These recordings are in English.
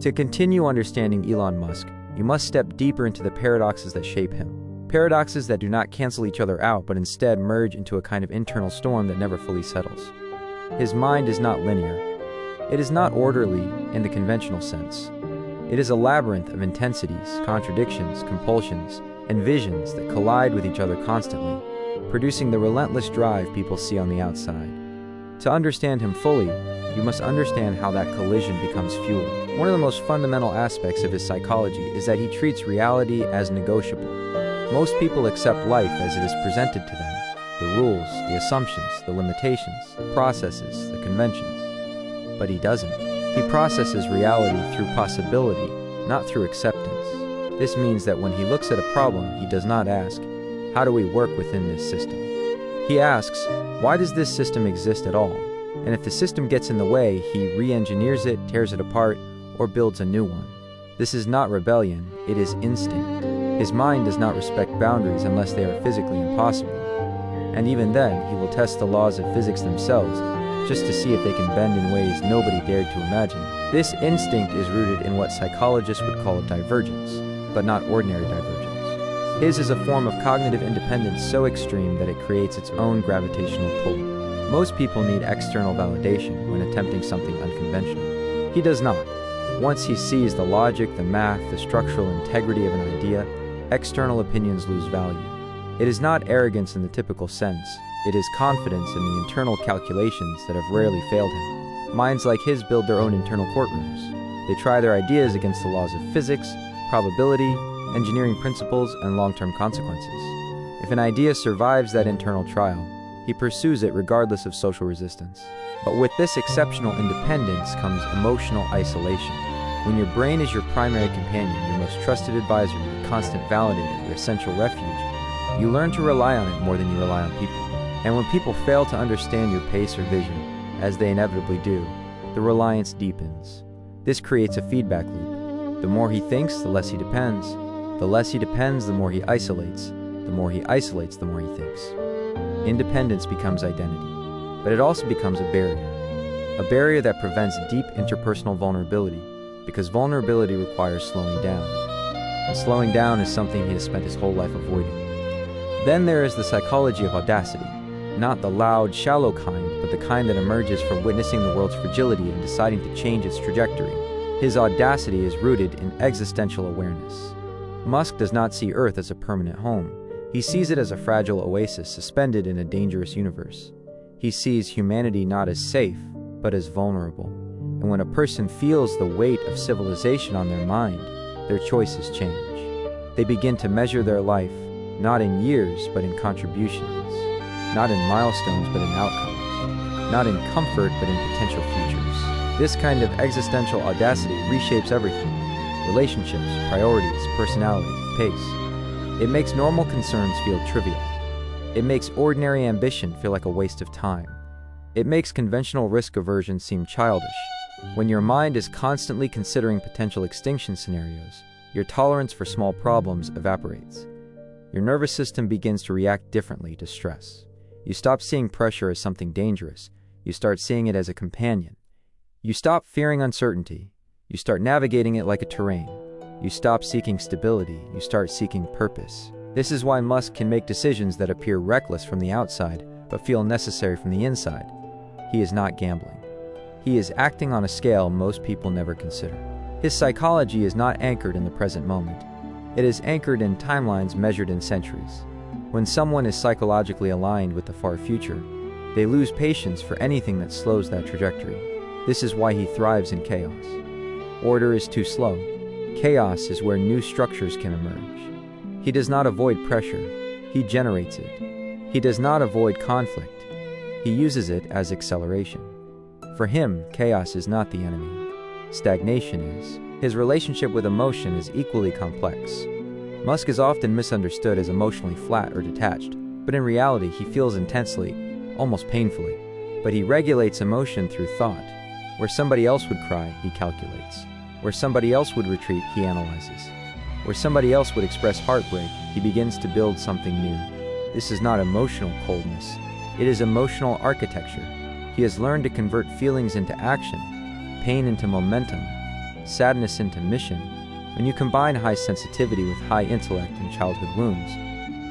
To continue understanding Elon Musk, you must step deeper into the paradoxes that shape him. Paradoxes that do not cancel each other out, but instead merge into a kind of internal storm that never fully settles. His mind is not linear. It is not orderly in the conventional sense. It is a labyrinth of intensities, contradictions, compulsions, and visions that collide with each other constantly, producing the relentless drive people see on the outside. To understand him fully, you must understand how that collision becomes fuel. One of the most fundamental aspects of his psychology is that he treats reality as negotiable. Most people accept life as it is presented to them: the rules, the assumptions, the limitations, the processes, the conventions. But he doesn't. He processes reality through possibility, not through acceptance. This means that when he looks at a problem, he does not ask, "How do we work within this system?" He asks, "Why does this system exist at all?" And if the system gets in the way, he re-engineers it, tears it apart, or builds a new one. This is not rebellion, it is instinct. His mind does not respect boundaries unless they are physically impossible. And even then, he will test the laws of physics themselves, just to see if they can bend in ways nobody dared to imagine. This instinct is rooted in what psychologists would call divergence, but not ordinary divergence. His is a form of cognitive independence so extreme that it creates its own gravitational pull. Most people need external validation when attempting something unconventional. He does not. Once he sees the logic, the math, the structural integrity of an idea, external opinions lose value. It is not arrogance in the typical sense. It is confidence in the internal calculations that have rarely failed him. Minds like his build their own internal courtrooms. They try their ideas against the laws of physics, probability, engineering principles, and long-term consequences. If an idea survives that internal trial, he pursues it regardless of social resistance. But with this exceptional independence comes emotional isolation. When your brain is your primary companion, your most trusted advisor, your constant validator, your essential refuge, you learn to rely on it more than you rely on people. And when people fail to understand your pace or vision, as they inevitably do, the reliance deepens. This creates a feedback loop. The more he thinks, the less he depends. The less he depends, the more he isolates. The more he isolates, the more he thinks. Independence becomes identity, but it also becomes a barrier that prevents deep interpersonal vulnerability, because vulnerability requires slowing down, and slowing down is something he has spent his whole life avoiding. Then there is the psychology of audacity, not the loud, shallow kind, but the kind that emerges from witnessing the world's fragility and deciding to change its trajectory. His audacity is rooted in existential awareness. Musk does not see Earth as a permanent home. He sees it as a fragile oasis suspended in a dangerous universe. He sees humanity not as safe, but as vulnerable. And when a person feels the weight of civilization on their mind, their choices change. They begin to measure their life, not in years, but in contributions. Not in milestones, but in outcomes. Not in comfort, but in potential futures. This kind of existential audacity reshapes everything: relationships, priorities, personality, pace. It makes normal concerns feel trivial. It makes ordinary ambition feel like a waste of time. It makes conventional risk aversion seem childish. When your mind is constantly considering potential extinction scenarios, your tolerance for small problems evaporates. Your nervous system begins to react differently to stress. You stop seeing pressure as something dangerous. You start seeing it as a companion. You stop fearing uncertainty. You start navigating it like a terrain. You stop seeking stability. You start seeking purpose. This is why Musk can make decisions that appear reckless from the outside, but feel necessary from the inside. He is not gambling. He is acting on a scale most people never consider. His psychology is not anchored in the present moment. It is anchored in timelines measured in centuries. When someone is psychologically aligned with the far future, they lose patience for anything that slows that trajectory. This is why he thrives in chaos. Order is too slow. Chaos is where new structures can emerge. He does not avoid pressure. He generates it. He does not avoid conflict. He uses it as acceleration. For him, chaos is not the enemy. Stagnation is. His relationship with emotion is equally complex. Musk is often misunderstood as emotionally flat or detached, but in reality he feels intensely, almost painfully. But he regulates emotion through thought. Where somebody else would cry, he calculates. Where somebody else would retreat, he analyzes. Where somebody else would express heartbreak, he begins to build something new. This is not emotional coldness. It is emotional architecture. He has learned to convert feelings into action, pain into momentum, sadness into mission, when you combine high sensitivity with high intellect and childhood wounds,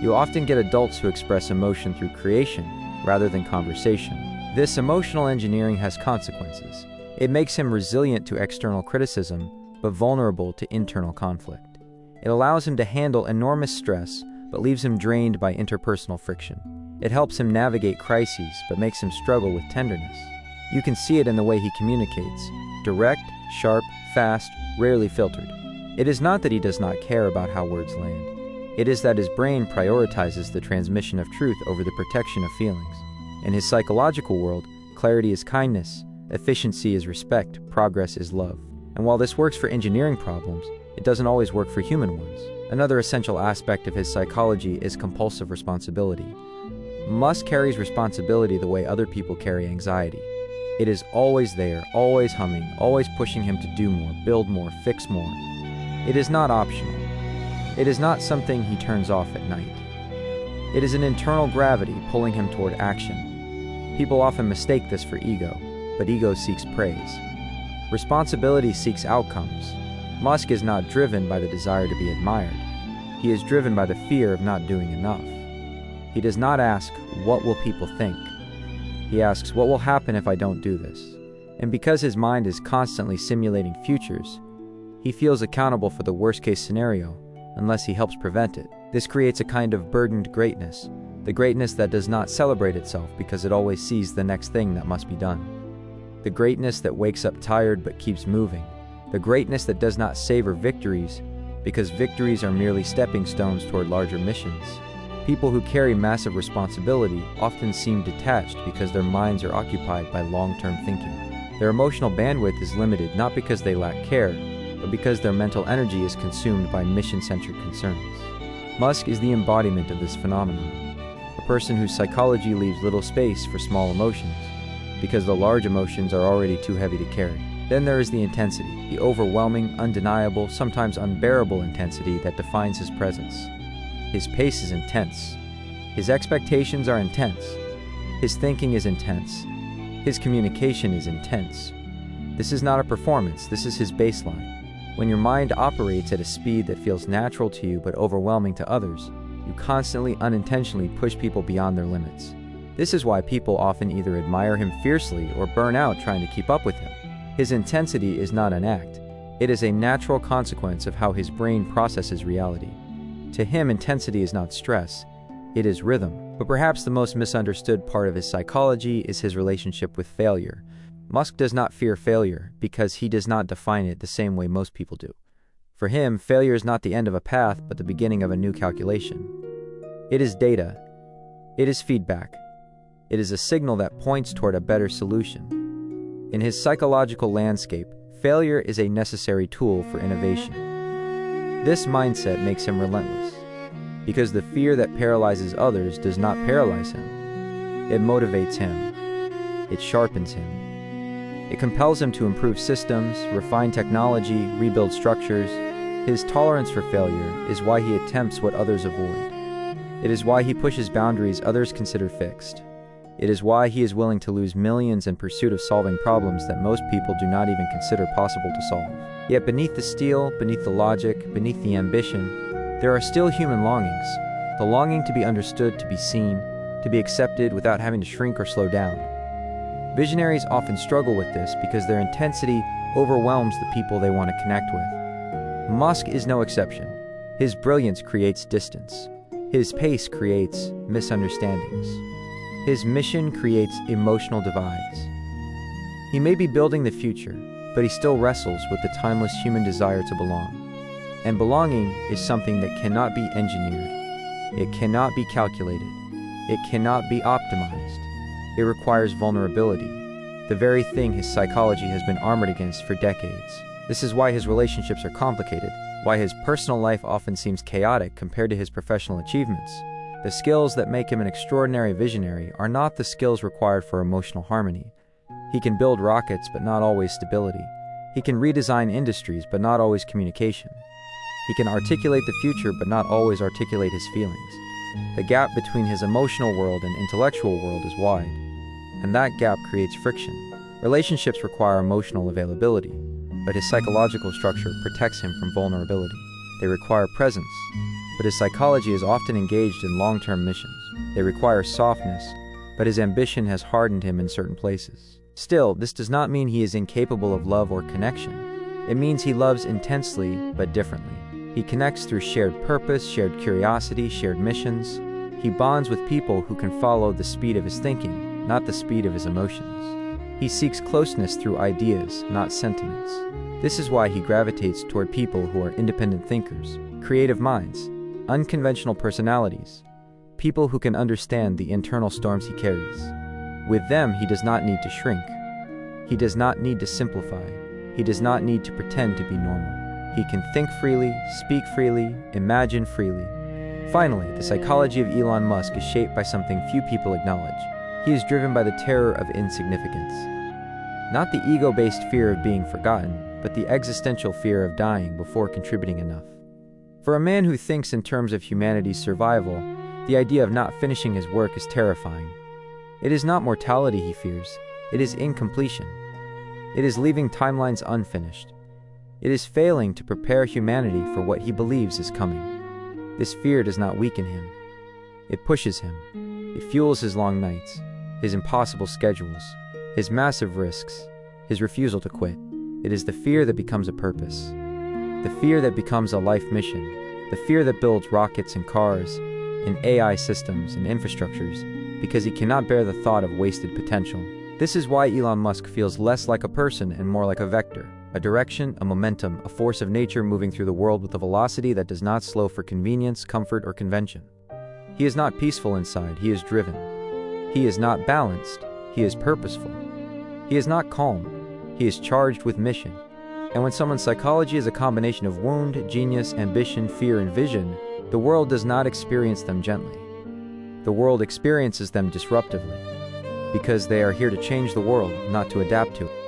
you often get adults who express emotion through creation rather than conversation. This emotional engineering has consequences. It makes him resilient to external criticism, but vulnerable to internal conflict. It allows him to handle enormous stress, but leaves him drained by interpersonal friction. It helps him navigate crises, but makes him struggle with tenderness. You can see it in the way he communicates: direct, sharp, fast, rarely filtered. It is not that he does not care about how words land. It is that his brain prioritizes the transmission of truth over the protection of feelings. In his psychological world, clarity is kindness, efficiency is respect, progress is love. And while this works for engineering problems, it doesn't always work for human ones. Another essential aspect of his psychology is compulsive responsibility. Musk carries responsibility the way other people carry anxiety. It is always there, always humming, always pushing him to do more, build more, fix more. It is not optional. It is not something he turns off at night. It is an internal gravity pulling him toward action. People often mistake this for ego, but ego seeks praise. Responsibility seeks outcomes. Musk is not driven by the desire to be admired. He is driven by the fear of not doing enough. He does not ask, "What will people think?" He asks, "What will happen if I don't do this?" And because his mind is constantly simulating futures, he feels accountable for the worst-case scenario unless he helps prevent it. This creates a kind of burdened greatness, the greatness that does not celebrate itself because it always sees the next thing that must be done. The greatness that wakes up tired but keeps moving. The greatness that does not savor victories because victories are merely stepping stones toward larger missions. People who carry massive responsibility often seem detached because their minds are occupied by long-term thinking. Their emotional bandwidth is limited not because they lack care, but because their mental energy is consumed by mission-centered concerns. Musk is the embodiment of this phenomenon, a person whose psychology leaves little space for small emotions, because the large emotions are already too heavy to carry. Then there is the intensity, the overwhelming, undeniable, sometimes unbearable intensity that defines his presence. His pace is intense. His expectations are intense. His thinking is intense. His communication is intense. This is not a performance, this is his baseline. When your mind operates at a speed that feels natural to you but overwhelming to others, you constantly, unintentionally push people beyond their limits. This is why people often either admire him fiercely or burn out trying to keep up with him. His intensity is not an act. It is a natural consequence of how his brain processes reality. To him, intensity is not stress, it is rhythm. But perhaps the most misunderstood part of his psychology is his relationship with failure. Musk does not fear failure because he does not define it the same way most people do. For him, failure is not the end of a path, but the beginning of a new calculation. It is data. It is feedback. It is a signal that points toward a better solution. In his psychological landscape, failure is a necessary tool for innovation. This mindset makes him relentless, because the fear that paralyzes others does not paralyze him. It motivates him. It sharpens him. It compels him to improve systems, refine technology, rebuild structures. His tolerance for failure is why he attempts what others avoid. It is why he pushes boundaries others consider fixed. It is why he is willing to lose millions in pursuit of solving problems that most people do not even consider possible to solve. Yet beneath the steel, beneath the logic, beneath the ambition, there are still human longings. The longing to be understood, to be seen, to be accepted without having to shrink or slow down. Visionaries often struggle with this because their intensity overwhelms the people they want to connect with. Musk is no exception. His brilliance creates distance. His pace creates misunderstandings. His mission creates emotional divides. He may be building the future, but he still wrestles with the timeless human desire to belong. And belonging is something that cannot be engineered. It cannot be calculated. It cannot be optimized. It requires vulnerability, the very thing his psychology has been armored against for decades. This is why his relationships are complicated, why his personal life often seems chaotic compared to his professional achievements. The skills that make him an extraordinary visionary are not the skills required for emotional harmony. He can build rockets, but not always stability. He can redesign industries, but not always communication. He can articulate the future, but not always articulate his feelings. The gap between his emotional world and intellectual world is wide, and that gap creates friction. Relationships require emotional availability. but his psychological structure protects him from vulnerability. They require presence, but his psychology is often engaged in long-term missions. They require softness, but his ambition has hardened him in certain places. Still, this does not mean he is incapable of love or connection. It means he loves intensely, but differently. He connects through shared purpose, shared curiosity, shared missions. He bonds with people who can follow the speed of his thinking, not the speed of his emotions. He seeks closeness through ideas, not sentiments. This is why he gravitates toward people who are independent thinkers, creative minds, unconventional personalities, people who can understand the internal storms he carries. With them, he does not need to shrink. He does not need to simplify. He does not need to pretend to be normal. He can think freely, speak freely, imagine freely. Finally, the psychology of Elon Musk is shaped by something few people acknowledge. He is driven by the terror of insignificance. Not the ego-based fear of being forgotten, but the existential fear of dying before contributing enough. For a man who thinks in terms of humanity's survival, the idea of not finishing his work is terrifying. It is not mortality he fears, it is incompletion. It is leaving timelines unfinished. It is failing to prepare humanity for what he believes is coming. This fear does not weaken him. It pushes him. It fuels his long nights, his impossible schedules, his massive risks, his refusal to quit. It is the fear that becomes a purpose. The fear that becomes a life mission. The fear that builds rockets and cars, and AI systems and infrastructures, because he cannot bear the thought of wasted potential. This is why Elon Musk feels less like a person and more like a vector, a direction, a momentum, a force of nature moving through the world with a velocity that does not slow for convenience, comfort, or convention. He is not peaceful inside, he is driven. He is not balanced, he is purposeful. He is not calm, he is charged with mission. And when someone's psychology is a combination of wound, genius, ambition, fear, and vision, the world does not experience them gently. The world experiences them disruptively, because they are here to change the world, not to adapt to it.